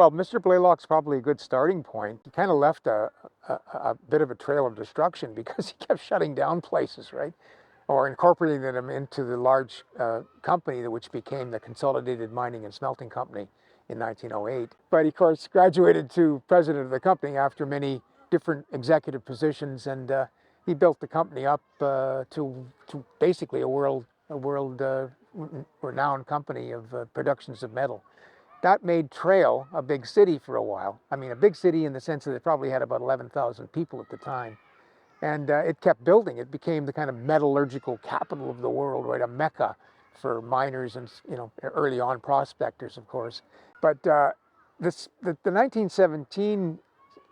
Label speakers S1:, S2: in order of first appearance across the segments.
S1: Well, Mr. Blaylock's probably a good starting point. He kind of left a bit of a trail of destruction because he kept shutting down places, right? Or incorporating them into the large company which became the Consolidated Mining and Smelting Company in 1908. But he, of course, graduated to president of the company after many different executive positions, and he built the company up to basically a world renowned company of productions of metal. That made Trail a big city for a while. I mean, a big city in the sense that it probably had about 11,000 people at the time. And it kept building. It became the kind of metallurgical capital of the world, right? A mecca for miners and, early on prospectors, of course. But the 1917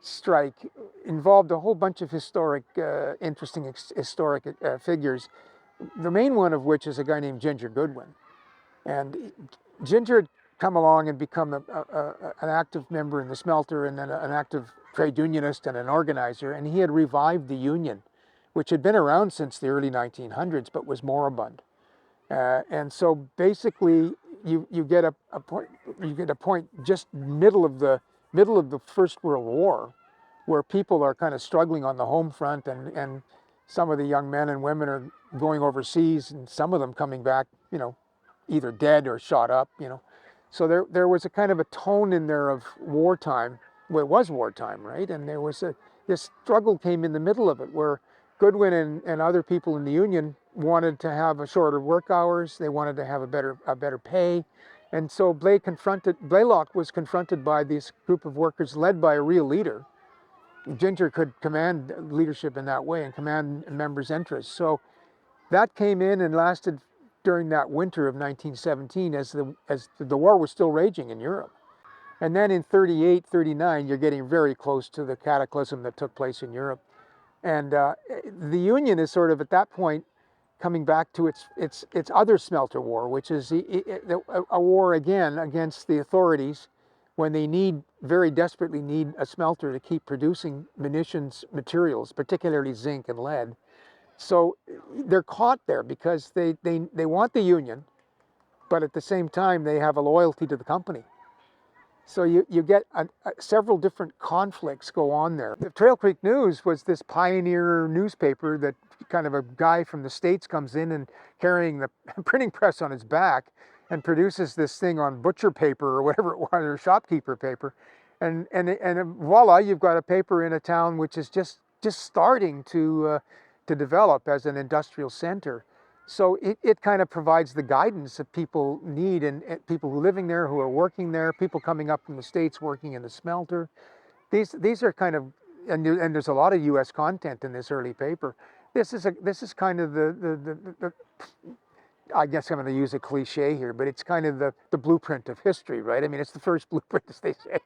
S1: strike involved a whole bunch of interesting historic figures. The main one of which is a guy named Ginger Goodwin. And Ginger had come along and become an active member in the smelter, and then an active trade unionist and an organizer, and he had revived the union, which had been around since the early 1900s but was moribund. And so basically you get a point just middle of the First World War, where people are kind of struggling on the home front, and some of the young men and women are going overseas, and some of them coming back, either dead or shot up, So there was a kind of a tone in there of wartime. Well, it was wartime, right? And there was this struggle came in the middle of it, where Goodwin and other people in the union wanted to have shorter work hours. They wanted to have a better pay. And so Blaylock was confronted by this group of workers led by a real leader. Ginger could command leadership in that way and command members' interests. So that came in and lasted during that winter of 1917 as the war was still raging in Europe. And then in 38, 39, you're getting very close to the cataclysm that took place in Europe. And the Union is sort of at that point coming back to its other smelter war, which is a war again against the authorities when they very desperately need a smelter to keep producing munitions materials, particularly zinc and lead. So they're caught there because they want the Union, but at the same time they have a loyalty to the company. So you get several different conflicts go on there. The Trail Creek News was this pioneer newspaper that kind of a guy from the States comes in and carrying the printing press on his back and produces this thing on butcher paper or whatever it was, or shopkeeper paper. And voila, you've got a paper in a town which is just starting to develop as an industrial center. So it kind of provides the guidance that people need, and people who are living there, who are working there, people coming up from the States working in the smelter. These are kind of, and there's a lot of U.S. content in this early paper. This is kind of the I guess I'm going to use a cliche here, but it's kind of the blueprint of history, right? I mean, it's the first blueprint, as they say.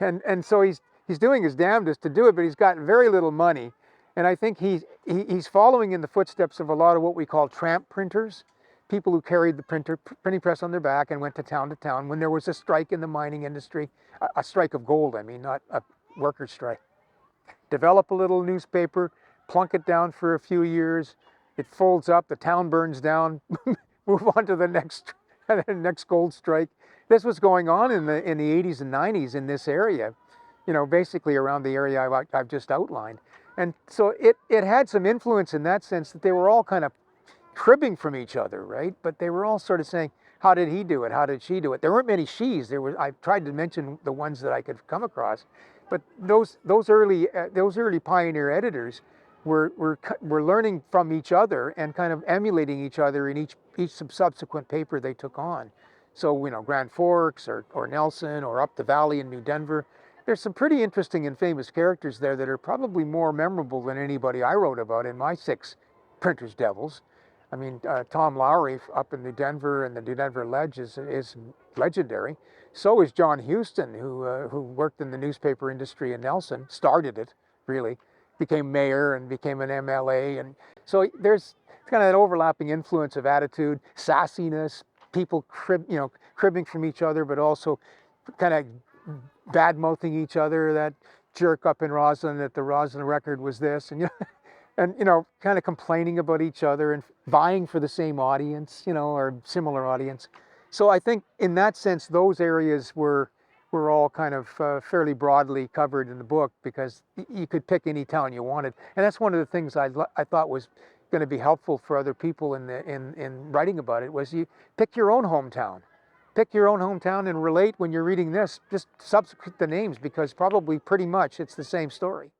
S1: And so he's doing his damnedest to do it, but he's got very little money. And I think he's following in the footsteps of a lot of what we call tramp printers, people who carried the printing press on their back and went to town when there was a strike in the mining industry, a strike of gold, I mean, not a worker strike. Develop a little newspaper, plunk it down for a few years, it folds up, the town burns down, move on to the next gold strike. This was going on in the 80s and 90s in this area, basically around the area I've just outlined. And so it had some influence in that sense that they were all kind of cribbing from each other, right? But they were all sort of saying, how did he do it? How did she do it? There weren't many she's. I tried to mention the ones that I could come across, but those early pioneer editors were learning from each other and kind of emulating each other in each subsequent paper they took on. So Grand Forks or Nelson or up the valley in New Denver. There's some pretty interesting and famous characters there that are probably more memorable than anybody I wrote about in my 6 Printers' Devils. I mean, Tom Lowry up in New Denver and the New Denver Ledge is legendary. So is John Houston, who worked in the newspaper industry in Nelson, started it, really, became mayor and became an MLA. And so there's kind of an overlapping influence of attitude, sassiness, people cribbing from each other, but also kind of bad-mouthing each other. That jerk up in Roslyn, that the Roslyn record was this, and kind of complaining about each other and vying for the same audience, or similar audience. So I think in that sense, those areas were were all kind of fairly broadly covered in the book, because you could pick any town you wanted. And that's one of the things I thought was going to be helpful for other people in writing about it, was you pick your own hometown. Pick your own hometown and relate when you're reading this. Just substitute the names, because probably pretty much it's the same story.